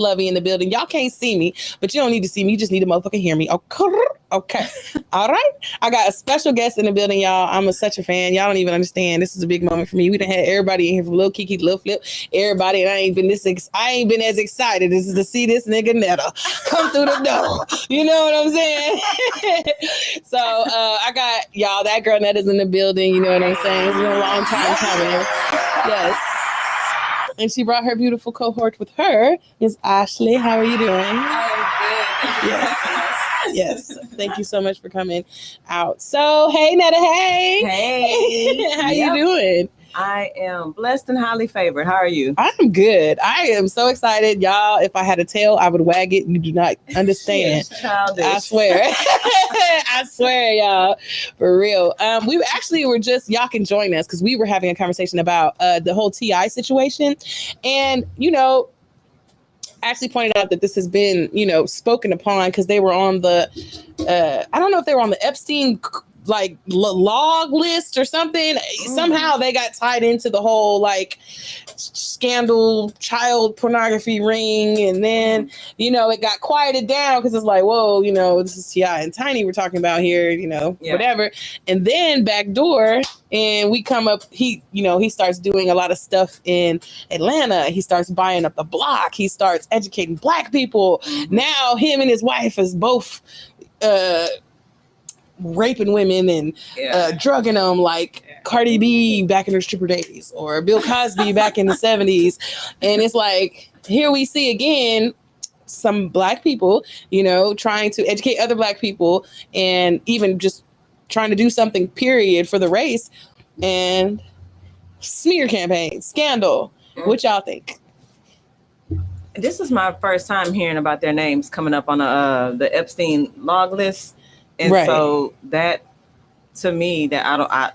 Lovey in the building. Y'all can't see me, but you don't need to see me. You just need to motherfucking hear me. Okay. All right. I got a special guest in the building, y'all. I'm such a fan. Y'all don't even understand. This is a big moment for me. We done had everybody in here from Lil Kiki to Lil Flip. Everybody, and I ain't been as excited as to see this nigga Netta come through the door. You know what I'm saying? So I got y'all. That girl Netta's in the building. You know what I'm saying? It's been a long time coming. Yes. And she brought her beautiful cohort with her. Miss Ashley, how are you doing? I am good. Yes. Thank you so much for coming out. So, hey, Netta, hey. Hey. How you doing? I am blessed and highly favored. How are you? I'm good. I am so excited. Y'all, if I had a tail, I would wag it. You do not understand. Childish. I swear. I swear, y'all. For real. Y'all can join us because we were having a conversation about the whole T.I. situation. And, actually pointed out that this has been, spoken upon because they were on the, I don't know if they were on the Epstein log list or something. Somehow they got tied into the whole scandal, child pornography ring, and then it got quieted down because it's like, whoa, this is T.I. and Tiny we're talking about here, whatever. And then backdoor, and we come up, he starts doing a lot of stuff in Atlanta. He starts buying up the block. He starts educating Black people. Now him and his wife is both raping women and drugging them like Cardi B back in her stripper days or Bill Cosby back in the 70s. And it's like, here we see again some Black people, trying to educate other Black people and even just trying to do something, period, for the race. And smear campaign, scandal. What y'all think? This is my first time hearing about their names coming up on the Epstein log list. And so that, to me, I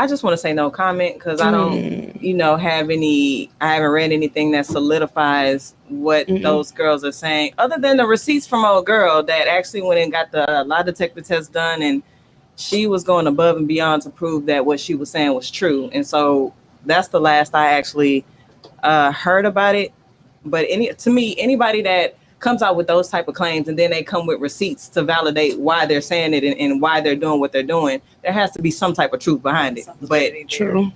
just want to say no comment because I don't, I haven't read anything that solidifies what those girls are saying, other than the receipts from old girl that actually went and got the lie detector test done, and she was going above and beyond to prove that what she was saying was true. And so that's the last I actually heard about it. But anybody that comes out with those type of claims and then they come with receipts to validate why they're saying it and why they're doing what they're doing, there has to be some type of truth behind it. But true,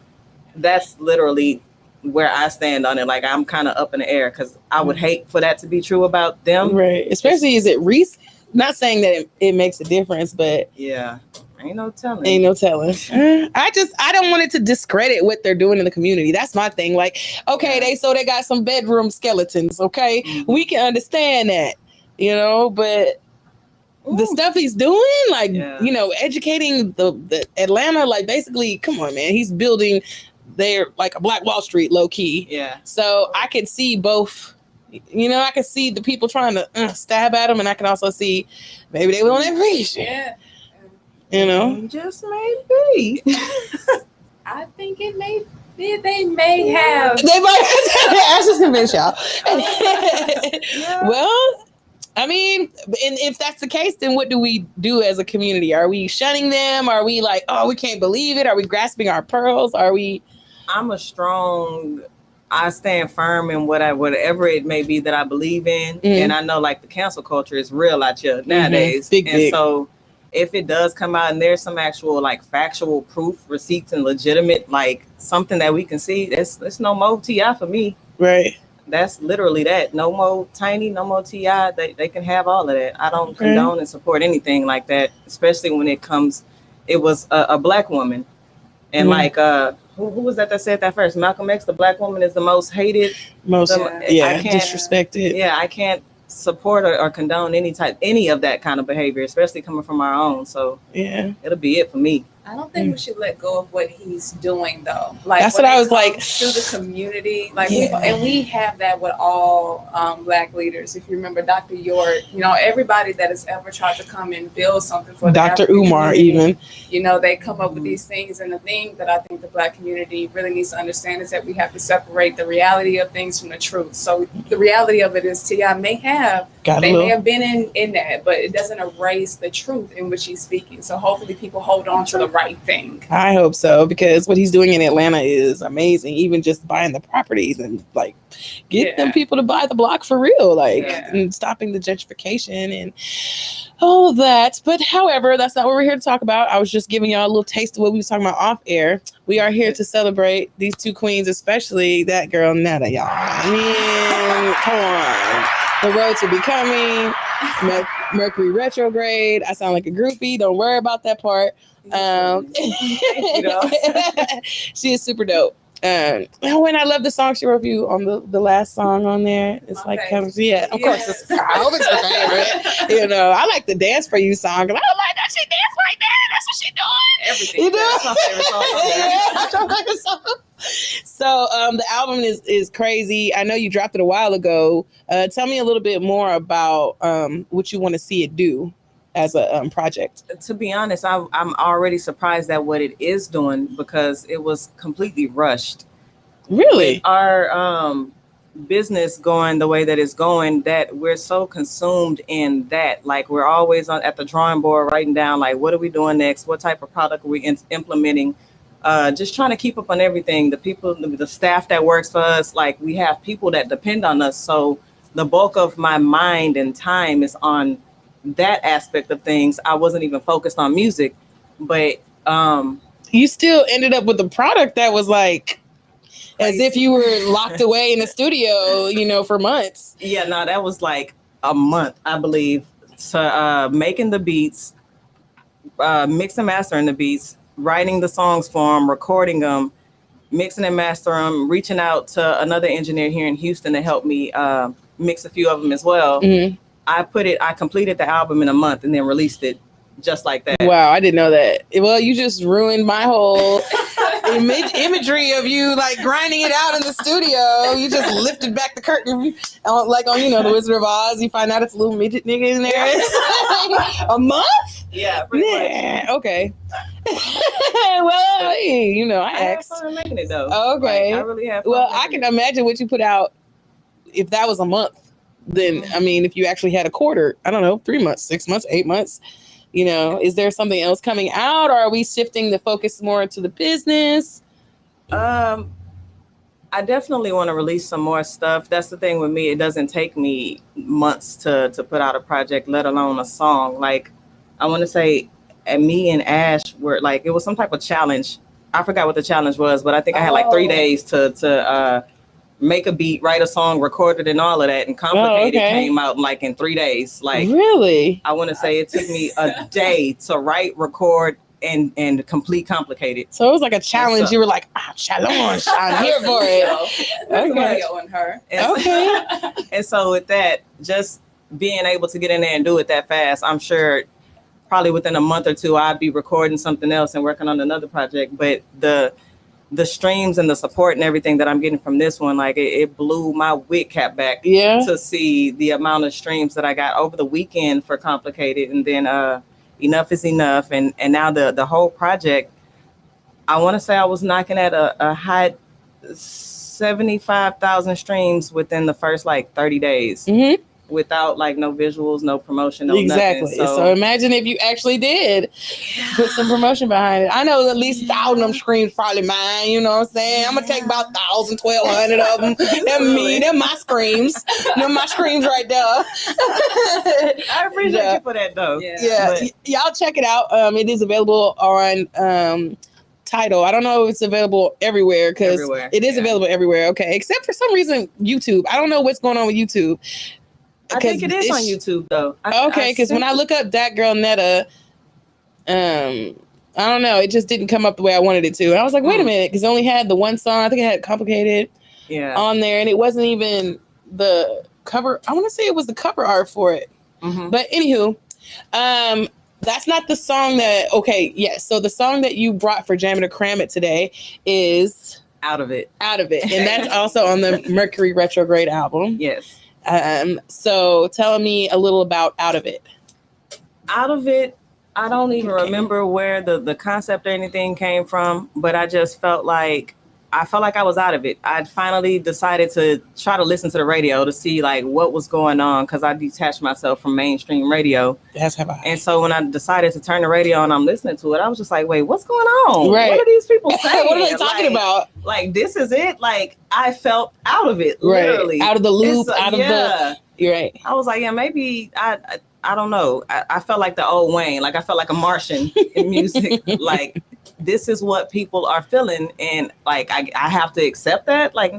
that's literally where I stand on it. Like, I'm kind of up in the air because I would hate for that to be true about them. Right. Especially, is it recent? Not saying that it makes a difference, but yeah. Ain't no telling. I don't want it to discredit what they're doing in the community. That's my thing. Like, okay, they got some bedroom skeletons. Okay, we can understand that, but the stuff he's doing, educating the Atlanta, basically, come on, man, he's building their a Black Wall Street, low key. Yeah. So I can see both. I can see the people trying to stab at him, and I can also see maybe they want that reach. Yeah. Just maybe. I think it may be. They may have. They might. I just convince y'all. Well, I mean, and if that's the case, then what do we do as a community? Are we shunning them? Are we like, oh, we can't believe it? Are we grasping our pearls? Are we? I stand firm in whatever it may be that I believe in, and I know the cancel culture is real out here nowadays. Big. So if it does come out and there's some actual factual proof, receipts, and legitimate something that we can see, it's no more T.I. for me. Right. That's literally that. No more Tiny, no more T.I. They can have all of that. I don't condone and support anything like that, especially when it was a Black woman. And who was that said that first? Malcolm X, the Black woman is the most hated. Disrespected. Yeah, I can't support or condone any of that kind of behavior, especially coming from our own. So yeah, it'll be it for me. I don't think we should let go of what he's doing, though. That's what I was like. To the community, we have that with all Black leaders. If you remember Dr. York, everybody that has ever tried to come and build something for Dr. Umar, even, they come up with these things. And the thing that I think the Black community really needs to understand is that we have to separate the reality of things from the truth. So the reality of it is T.I. may have been in that, but it doesn't erase the truth in which he's speaking. So hopefully people hold on to the right thing. I hope so, because what he's doing in Atlanta is amazing. Even just buying the properties and get them people to buy the block for real, like, and stopping the gentrification and all of that. But however, that's not what we're here to talk about. I was just giving y'all a little taste of what we was talking about off air. We are here to celebrate these two queens, especially that girl Netta, y'all. I mean, come on. The road to becoming, Mercury retrograde. I sound like a groupie. Don't worry about that part. She is super dope. And I love the song she wrote for you on the last song on there. It's like, of course, it's, I hope it's her favorite. You know, I like the Dance For You song. I don't like that she dance like that. That's what she doing. Everything. You know? That's my favorite song. That's my favorite song. So the album is crazy. I know you dropped it a while ago. Tell me a little bit more about what you want to see it do as a project. To be honest, I'm already surprised at what it is doing because it was completely rushed. Really? With our business going the way that it's going, that we're so consumed in that, like we're always at the drawing board writing down like, what are we doing next? What type of product are we implementing? Just trying to keep up on everything. The people, the staff that works for us, like we have people that depend on us. So the bulk of my mind and time is on that aspect of things. I wasn't even focused on music, but you still ended up with a product that was like as if you were locked away in the studio, you know, for months. Yeah, no, that was like a month, I believe, to making the beats, mixing and mastering the beats, writing the songs for them, recording them, mixing and mastering them, reaching out to another engineer here in Houston to help me mix a few of them as well. Mm-hmm. I completed the album in a month and then released it just like that. Wow, I didn't know that. Well, you just ruined my whole imagery of you like grinding it out in the studio. You just lifted back the curtain like on, you know, the Wizard of Oz. You find out it's a little midget nigga in there. A month? Yeah, pretty much. Okay. Well, hey, you know, I asked. asked. I had fun making it though. Okay. Like, I really have fun. Well, I can imagine what you put out if that was a month. Then, I mean, if you actually had a quarter, I don't know, 3 months, 6 months, 8 months, you know, is there something else coming out, or are we shifting the focus more to the business? I definitely want to release some more stuff. That's the thing with me. It doesn't take me months to put out a project, let alone a song. Like, I want to say, me and Ash were like, it was some type of challenge. I forgot what the challenge was, but I think I had like 3 days to make a beat, write a song, record it, and all of that. And Complicated came out like in 3 days. Like, really? I want to say it took me a day to write, record, and complete Complicated. So it was like a challenge. You were like, challenge, I'm here for it. Okay. On her. Okay. And so with that, just being able to get in there and do it that fast, I'm sure probably within a month or two, I'd be recording something else and working on another project. But the streams and the support and everything that I'm getting from this one, like it blew my wig cap back to see the amount of streams that I got over the weekend for Complicated. And then Enough Is Enough. And now the whole project, I want to say I was knocking at a high 75,000 streams within the first like 30 days. Mm-hmm. Without like no visuals, no promotion, no exactly. Nothing. So imagine if you actually did put some promotion behind it. I know at least 1,000 of them screams probably mine. You know what I'm saying? I'm gonna take about 1,000, 1,200 of them. They're my screams. They're my screams right there. I appreciate you for that though. Yeah. Y'all check it out. It is available on Tidal. I don't know if it's available everywhere because it is available everywhere. Okay, except for some reason YouTube. I don't know what's going on with YouTube. I think it is on YouTube though. Okay, because when I look up that girl Netta, I don't know, it just didn't come up the way I wanted it to. And I was like, wait a minute, because it only had the one song. I think it had Complicated on there, and it wasn't even the cover. I want to say it was the cover art for it. Mm-hmm. But anywho, that's not the song that. Okay, yes. So the song that you brought for Jammitorcrammit today is Out of It, and that's also on the Mercury Retrograde album. Yes. So tell me a little about Out of It. Out of It, I don't even remember where the concept or anything came from, but I just felt like I felt like I was out of it. I finally decided to try to listen to the radio to see like what was going on, because I detached myself from mainstream radio. That's how I. And so when I decided to turn the radio on, I'm listening to it, I was just like, wait, what's going on? Right. What are these people saying? What are they talking about? Like, this is it? Like, I felt out of it, literally. Out of the loop, out of the... You're right. I was like, yeah, maybe I don't know. I felt like the old Wayne. Like, I felt like a Martian in music. Like, this is what people are feeling, and like I have to accept that. Like,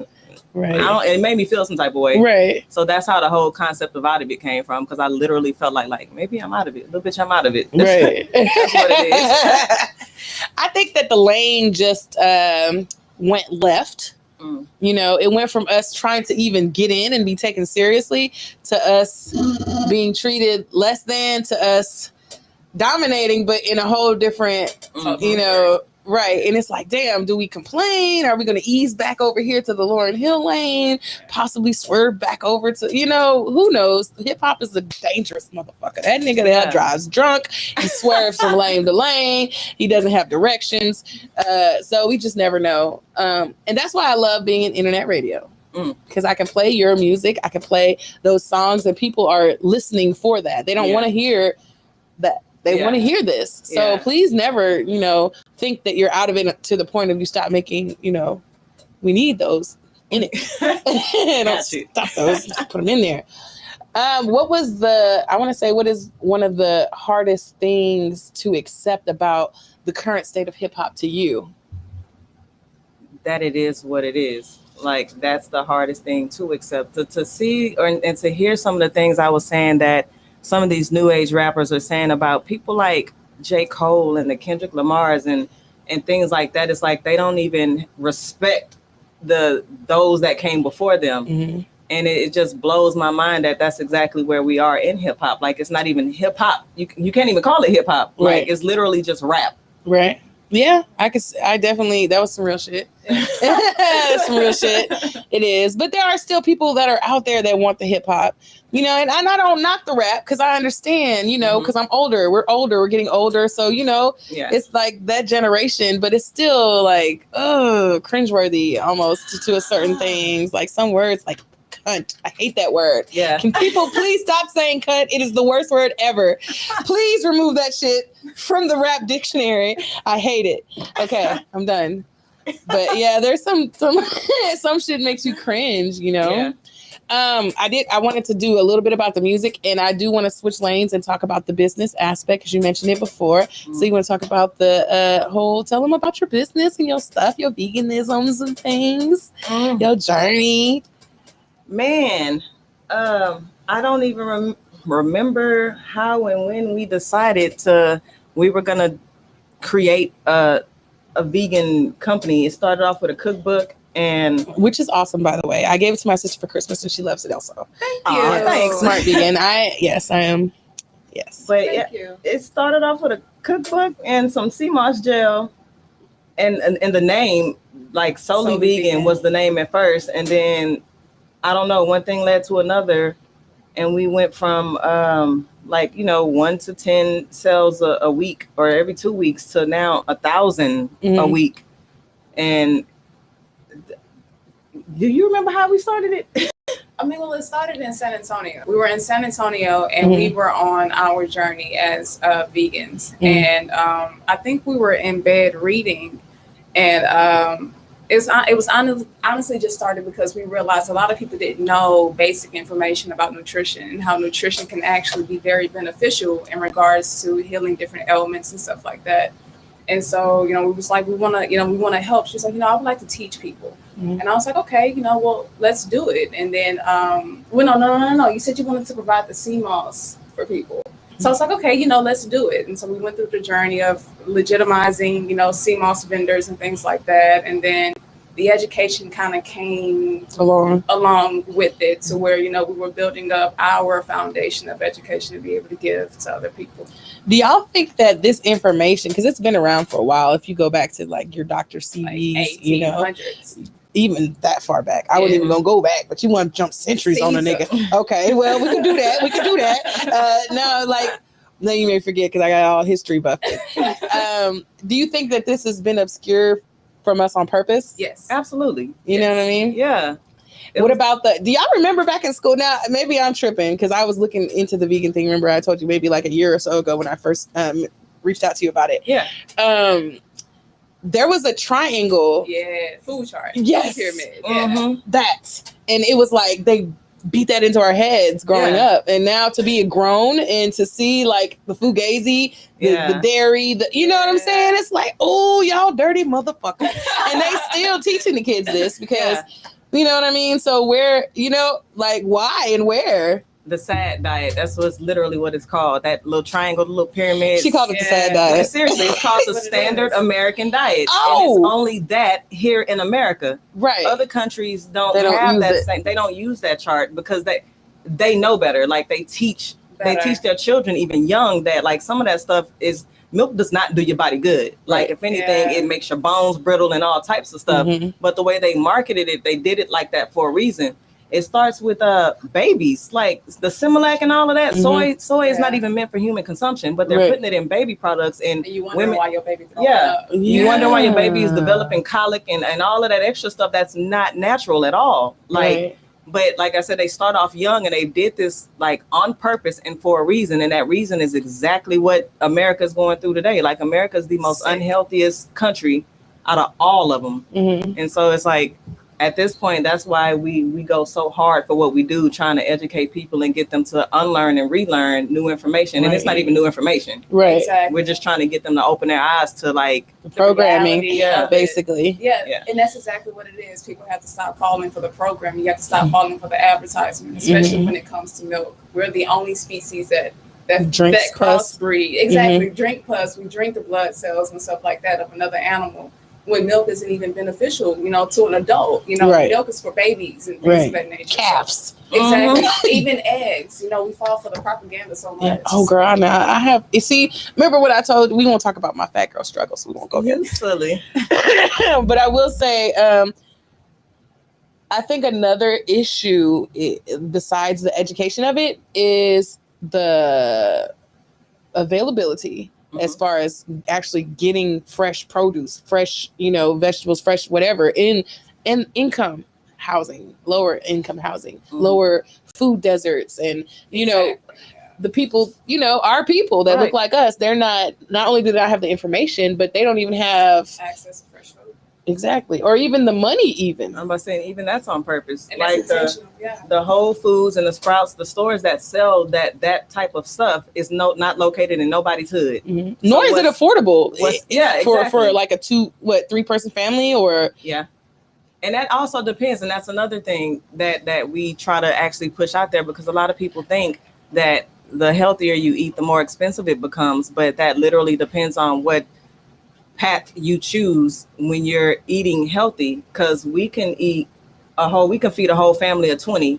right. It made me feel some type of way. Right. So that's how the whole concept of out of it came from, because I literally felt like maybe I'm out of it. Little bitch, I'm out of it. Right. That's what it is. I think that the lane just went left. You know, it went from us trying to even get in and be taken seriously to us being treated less than, to us dominating, but in a whole different, you know, right. And it's like, damn, do we complain? Are we going to ease back over here to the Lauryn Hill lane? Possibly swerve back over to, you know, who knows? Hip hop is a dangerous motherfucker. That nigga that drives drunk. He swerves from lane to lane. He doesn't have directions. So we just never know. And that's why I love being in internet radio. Because I can play your music. I can play those songs, and people are listening for that. They don't want to hear that. They want to hear this. So please never, you know, think that you're out of it to the point of you stop making, you know, we need those in it. Don't stop those. Just put them in there. What is one of the hardest things to accept about the current state of hip hop to you? That it is what it is. Like, that's the hardest thing to accept, to see and to hear some of the things I was saying that some of these new age rappers are saying about people like J. Cole and the Kendrick Lamars and things like that. It's like they don't even respect those that came before them. Mm-hmm. And it just blows my mind that that's exactly where we are in hip hop. Like, it's not even hip hop. You can't even call it hip hop. Right. Like, it's literally just rap. Right. Yeah, I definitely, that was some real shit. Some real shit. It is. But there are still people that are out there that want the hip hop, you know, and I don't knock the rap, because I understand, you know, because I'm older. We're older. We're getting older. So, you know, it's like that generation, but it's still like, cringeworthy almost to a certain things. Like some words like cunt. I hate that word. Yeah. Can people please stop saying cunt? It is the worst word ever. Please remove that shit from the rap dictionary. I hate it. Okay, I'm done. But yeah, there's some shit makes you cringe, you know? Yeah. I wanted to do a little bit about the music, and I do want to switch lanes and talk about the business aspect, because you mentioned it before. So you want to talk about the tell them about your business and your stuff, your veganisms and things, your journey. Man, I don't even remember how and when we decided we were going to create a vegan company. It started off with a cookbook, and which is awesome, by the way. I gave it to my sister for Christmas, and she loves it also. Thank you. Thanks. Smart vegan. I am. Yes. But it started off with a cookbook and some sea moss gel, and the name, like solely vegan was the name at first, and then I don't know, one thing led to another, and we went from 1 to 10 sales a week or every 2 weeks to now 1,000 a week. And do you remember how we started it? I mean, well, it started in San Antonio. We were in San Antonio, and we were on our journey as vegans. And I think we were in bed reading, and it was honestly just started because we realized a lot of people didn't know basic information about nutrition and how nutrition can actually be very beneficial in regards to healing different ailments and stuff like that. And so, you know, we was like, we want to help. She's like, I would like to teach people. And I was like, okay, well, let's do it. And then, no. You said you wanted to provide the sea moss for people. So I was like, okay, let's do it. And so we went through the journey of legitimizing, sea moss vendors and things like that. And then the education kind of came along with it, to where, we were building up our foundation of education to be able to give to other people. Do y'all think that this information, because it's been around for a while, if you go back to like your Dr. CVs, like 1800s. Even that far back, I wasn't even gonna go back, but you want to jump centuries on a nigga. Okay, well, we can do that. No, you may forget because I got all history buffed. Do you think that this has been obscure from us on purpose? Yes, absolutely. You know what I mean? Yeah. What about do y'all remember back in school? Now, maybe I'm tripping because I was looking into the vegan thing. Remember, I told you maybe like a year or so ago when I first reached out to you about it. Yeah. There was a triangle. Yeah, food chart. Yes. Pyramid. That. And it was like they beat that into our heads growing up. And now to be grown and to see like the fugazi, the dairy, you know what I'm saying? It's like, oh, y'all dirty motherfuckers. And they still teaching the kids this because, you know what I mean? So where, you know, like why and where? The SAD diet. That's what's literally what it's called. That little triangle, the little pyramid. She called it the SAD diet. Seriously, it's called the standard American diet. Oh. And it's only that here in America. Right. Other countries don't have that same. They don't use that chart because they know better. Like they teach their children even young that like some of that stuff is milk does not do your body good. Like if anything, it makes your bones brittle and all types of stuff. But the way they marketed it, they did it like that for a reason. It starts with babies, like the Similac and all of that. Soy is not even meant for human consumption, but they're putting it in baby products. And you wonder why your baby you wonder why your baby is developing colic and all of that extra stuff that's not natural at all. Like, but like I said, they start off young and they did this like on purpose and for a reason. And that reason is exactly what America is going through today. Like America is the most unhealthiest country out of all of them. And so it's like, at this point, that's why we go so hard for what we do, trying to educate people and get them to unlearn and relearn new information. And it's not even new information. Right. Exactly. We're just trying to get them to open their eyes to like the programming, basically. Yeah, and that's exactly what it is. People have to stop falling for the programming. You have to stop falling for the advertisement, especially when it comes to milk. We're the only species that crossbreed. Exactly. Drink plus. We drink the blood cells and stuff like that of another animal. When milk isn't even beneficial, you know, to an adult. You know, milk is for babies and things of that nature. Calves. Exactly. Even eggs. You know, we fall for the propaganda so much. Oh, girl, now I have. You see, remember what I told you? We won't talk about my fat girl struggle, so we won't go there. Silly. But I will say, I think another issue besides the education of it is the availability. As far as actually getting fresh produce, fresh, you know, vegetables, fresh, whatever in income housing, lower income housing, lower food deserts. And, you know, the people, you know, our people that look like us, they're not only do they not have the information, but they don't even have access to fresh food. Exactly. Or even the money even. I'm about saying even that's on purpose. And like the Whole Foods and the Sprouts, the stores that sell that type of stuff is not located in nobody's hood. So nor is it affordable. For like a 3-person family or And that also depends. And that's another thing that we try to actually push out there, because a lot of people think that the healthier you eat, the more expensive it becomes. But that literally depends on what path you choose when you're eating healthy, because we can feed a whole family of 20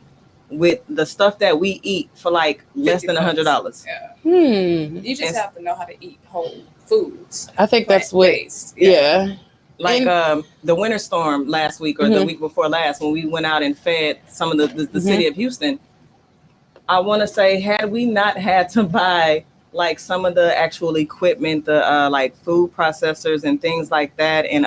with the stuff that we eat for like less than $100. You just have to know how to eat whole foods. I think that's what like the winter storm last week or the week before last, when we went out and fed some of the city of Houston, I want to say, had we not had to buy like some of the actual equipment, the like food processors and things like that, and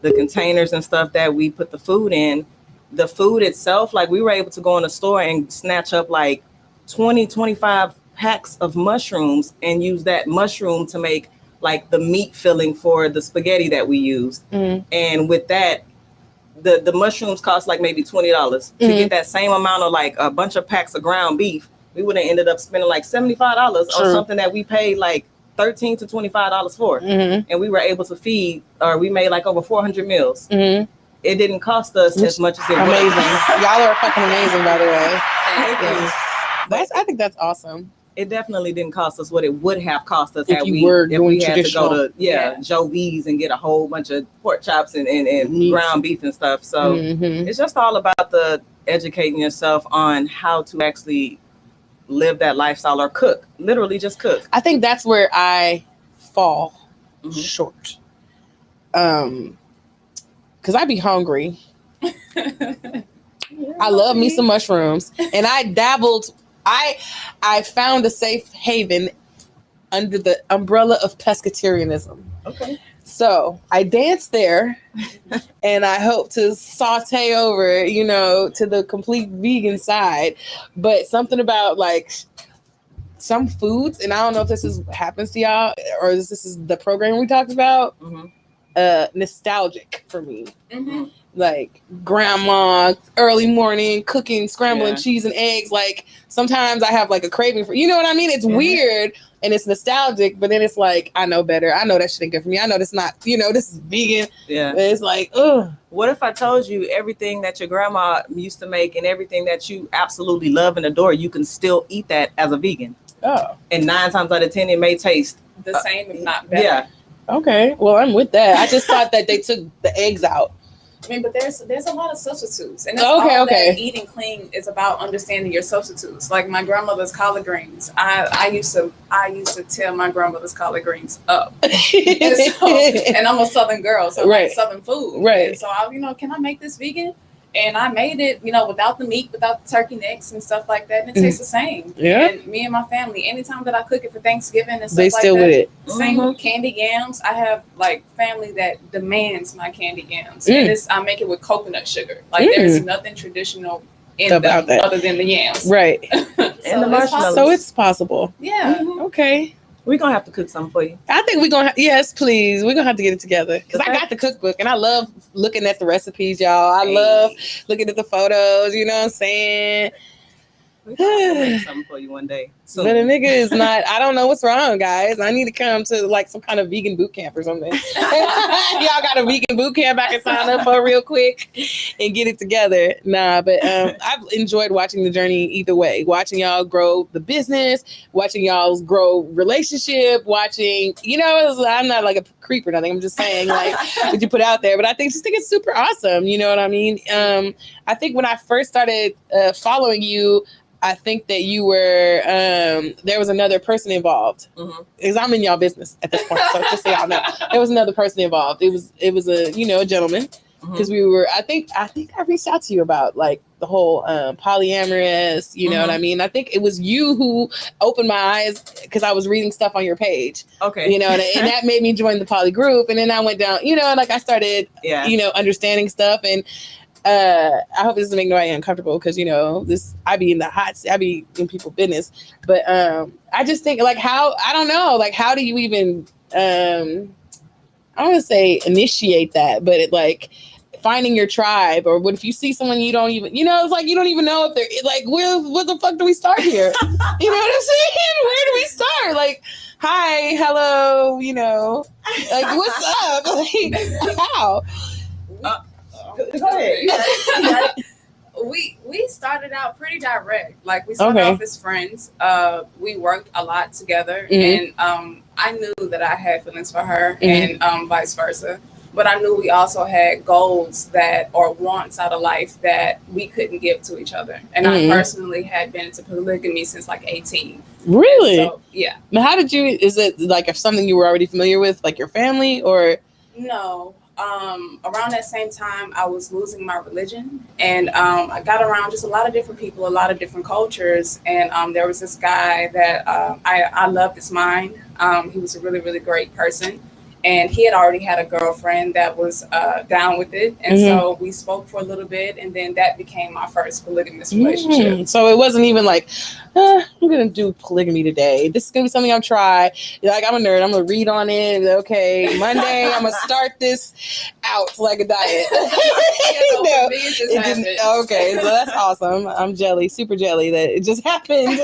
the containers and stuff that we put the food in, the food itself, like we were able to go in the store and snatch up like 25 packs of mushrooms and use that mushroom to make like the meat filling for the spaghetti that we used. And with that, the mushrooms cost like maybe $20 to get that same amount of like a bunch of packs of ground beef. We would have ended up spending like $75 on something that we paid like $13 to $25 for. And we were able to feed, or we made like over 400 meals. It didn't cost us as much as it was. Amazing. Y'all are fucking amazing, by the way. I think that's awesome. It definitely didn't cost us what it would have cost us if we had to go to Joe V's and get a whole bunch of pork chops and ground beef and stuff. So it's just all about the educating yourself on how to actually live that lifestyle or cook. Literally just cook. I think that's where I fall short. Because I be hungry. I love me some mushrooms, and I dabbled. I found a safe haven under the umbrella of pescatarianism. So I danced there, and I hope to saute over, to the complete vegan side. But something about like some foods, and I don't know if this happens to y'all or this is the program we talked about. Nostalgic for me. Like grandma, early morning cooking, scrambling cheese and eggs. Like sometimes I have like a craving for, you know what I mean? It's weird and it's nostalgic, but then it's like, I know better. I know that shit ain't good for me. I know this not, this is vegan. Yeah. But it's like, ugh. What if I told you everything that your grandma used to make and everything that you absolutely love and adore, you can still eat that as a vegan? Oh. And 9 times out of 10, it may taste the same, if not better. Yeah. Okay. Well, I'm with that. I just thought that they took the eggs out. I mean, but there's a lot of substitutes, and that's all that eating clean is about, understanding your substitutes. Like my grandmother's collard greens, I used to tear my grandmother's collard greens up, and I'm a Southern girl, so I like Southern food, right? And so can I make this vegan? And I made it, without the meat, without the turkey necks and stuff like that. And it tastes the same. Yeah. And me and my family, anytime that I cook it for Thanksgiving and stuff like that. They still with it. Same with candy yams. I have like family that demands my candy yams. And I make it with coconut sugar. Like there's nothing traditional in them other than the yams. Right. And the marshmallows. So it's possible. Yeah. Okay. We're going to have to cook something for you. I think we're going to, yes, please. We're going to have to get it together. Because I got the cookbook and I love looking at the recipes, y'all. I love looking at the photos, you know what I'm saying? We're going to make something for you one day. But a nigga is not, I don't know what's wrong, guys. I need to come to like some kind of vegan boot camp or something. Y'all got a vegan boot camp I can sign up for real quick and get it together. Nah, but I've enjoyed watching the journey either way. Watching y'all grow the business, watching y'all's grow relationship, watching, I'm not like a creep or nothing. I'm just saying like what you put out there. But I think it's super awesome. You know what I mean? I think when I first started following you, I think that you were, there was another person involved because I'm in y'all business at this point. So just so y'all know, there was another person involved. It was a, a gentleman because we were, I think I reached out to you about like the whole polyamorous, you know what I mean? I think it was you who opened my eyes because I was reading stuff on your page. Okay. And that made me join the poly group. And then I went down, like I started, understanding stuff. And I hope this doesn't make nobody uncomfortable because I be in the I be in people's business, but I just think like how do you even I don't want to say initiate that, but it like finding your tribe, or what if you see someone you don't even it's like you don't even know if they're like where the fuck do we start here? You know what I'm saying? Where do we start? Like hi, hello, like what's up? Like how? Go ahead. We started out pretty direct. Like we started off as friends. We worked a lot together, and I knew that I had feelings for her, and vice versa. But I knew we also had goals or wants out of life that we couldn't give to each other. And I personally had been into polygamy since like 18. Really? So, yeah. Now, how did you? Is it like something you were already familiar with, like your family, or? No. Around that same time, I was losing my religion, and I got around just a lot of different people, a lot of different cultures, and there was this guy that I loved his mind. He was a really, really great person, and he had already had a girlfriend that was down with it, and so we spoke for a little bit, and then that became my first polygamous relationship. So it wasn't even like, I'm gonna do polygamy today. This is gonna be something I'll try. Like I'm a nerd. I'm gonna read on it. Okay, Monday I'm gonna start this out like a diet. It didn't. Okay, so that's awesome. I'm super jelly that it just happened.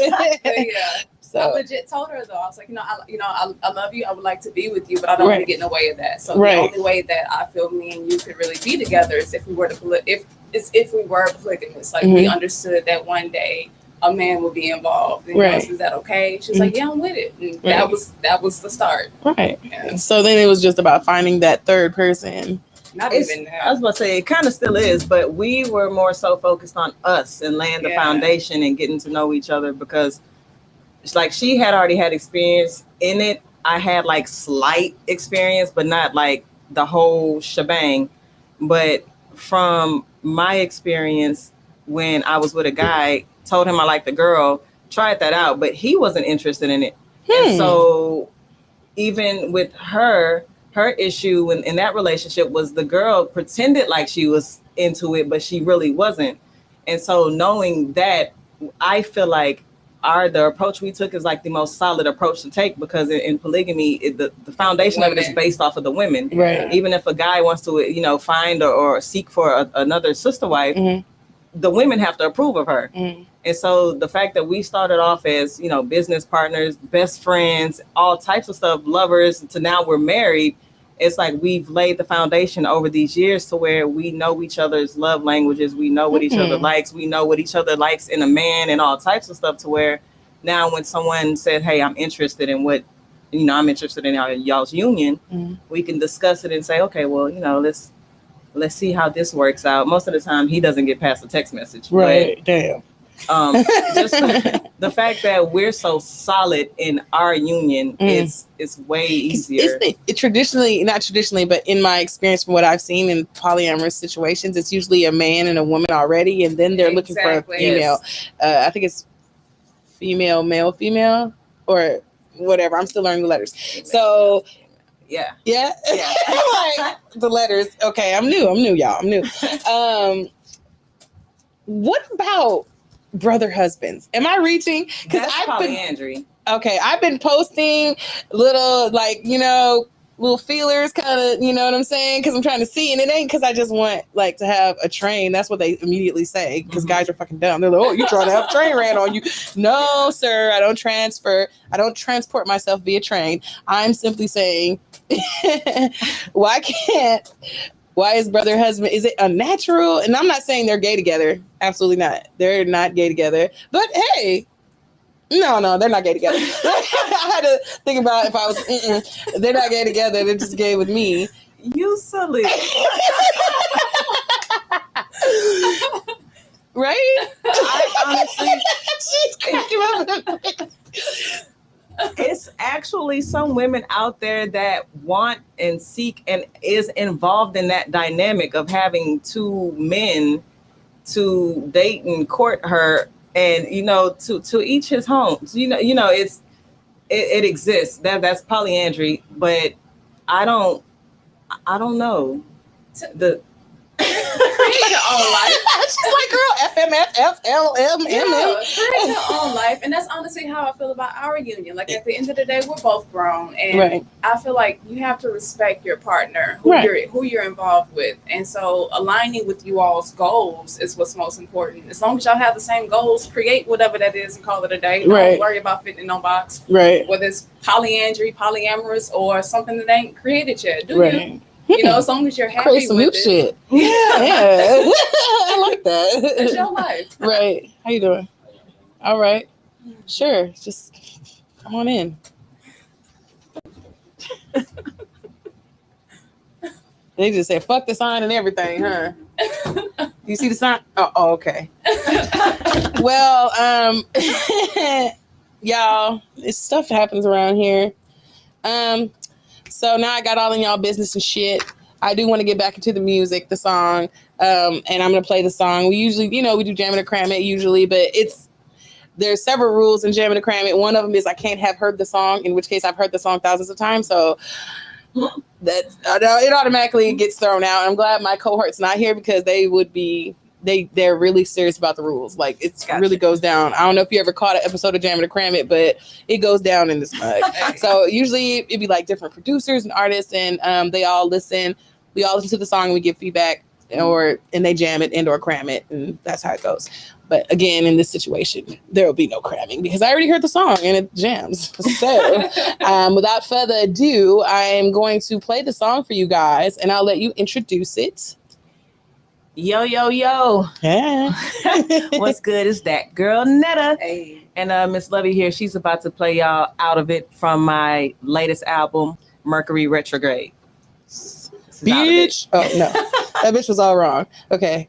Yeah. So I legit told her though, I was like, I love you. I would like to be with you, but I don't want to get in the way of that. So the only way that I feel me and you could really be together is if we were if we were polygamous. Like we understood that one day a man would be involved. And is that okay? She was like, yeah, I'm with it. And that was the start. Right. Yeah. So then it was just about finding that third person. Not even that. I was about to say it kind of still is, but we were more so focused on us and laying the foundation and getting to know each other because it's like she had already had experience in it. I had like slight experience, but not like the whole shebang. But from my experience, when I was with a guy, told him I liked the girl, tried that out, but he wasn't interested in it. And so even with her, her issue in that relationship was the girl pretended like she was into it, but she really wasn't. And so knowing that, I feel like the approach we took is like the most solid approach to take, because in polygamy, the foundation of it is based off of the women. Right. Even if a guy wants to, you know, find or seek for another sister wife, the women have to approve of her. And so the fact that we started off as, you know, business partners, best friends, all types of stuff, lovers, to now we're married, it's like we've laid the foundation over these years to where we know each other's love languages. We know what each other likes. We know what each other likes in a man and all types of stuff, to where now when someone said, hey, I'm interested in what, you know, I'm interested in y'all's union, we can discuss it and say, okay, well, you know, let's see how this works out. Most of the time he doesn't get past a text message. Right. But, damn. Just the fact that we're so solid in our union, it's way easier. Not traditionally, but in my experience, from what I've seen in polyamorous situations, it's usually a man and a woman already, and then they're looking for a female. I think it's female, male, female, or whatever. I'm still learning the letters. So yeah. Like, the letters. Okay, I'm new, y'all. I'm new. What about brother husbands? Am I reaching? Because I've polyandry. I've been posting little, like, you know, little feelers, kind of, you know what I'm saying? Because I'm trying to see, and it ain't because I just want, like, to have a train. That's what they immediately say, because guys are fucking dumb. They're like, oh, you trying to have a train ran on you? No, sir, I don't transport myself via train. I'm simply saying, why is brother husband? Is it unnatural? And I'm not saying they're gay together. Absolutely not. They're not gay together. But hey, no, they're not gay together. I had to think about if I was. They're not gay together. They're just gay with me. You silly. Right? I honestly, she's cracking up. It's actually some women out there that want and seek and is involved in that dynamic of having two men to date and court her, and, you know, to each his homes. You know, it exists. That's polyandry, but I don't know. Create your own life. She's like, girl, FMFFLMM. Create your own life. And that's honestly how I feel about our union. Like, at the end of the day, we're both grown. And I feel like you have to respect your partner, who you're involved with. And so aligning with you all's goals is what's most important. As long as y'all have the same goals, create whatever that is and call it a day. Don't worry about fitting in no box. Right. Whether it's polyandry, polyamorous, or something that ain't created yet. Do you? You know, as long as you're happy create some with new it. shit. Yeah. I like that. It's your life. Right. How you doing? All right. Sure. Just come on in. They just said, fuck the sign and everything, huh? You see the sign? Oh, okay. Well, y'all, it's stuff that happens around here. So now I got all in y'all business and shit. I do want to get back into the music, the song, and I'm going to play the song. We usually, you know, we do Jammitorcrammit usually, but there's several rules in Jammitorcrammit. One of them is I can't have heard the song, in which case I've heard the song thousands of times. So that it automatically gets thrown out. I'm glad my cohort's not here, because they would be, they're really serious about the rules. Like, it really goes down. I don't know if you ever caught an episode of Jammitorcrammit, but it goes down in this mug. So usually it'd be like different producers and artists, and they all listen. We all listen to the song and we give feedback, and they jam it and/or cram it, and that's how it goes. But again, in this situation, there will be no cramming because I already heard the song and it jams. So without further ado, I'm going to play the song for you guys, and I'll let you introduce it. Yo, yo, yo. Yeah. What's good is that girl Netta. Hey. And Miss Lovey here, she's about to play y'all Out of It from my latest album, Mercury Retrograde. Bitch. Oh, no. That bitch was all wrong. Okay.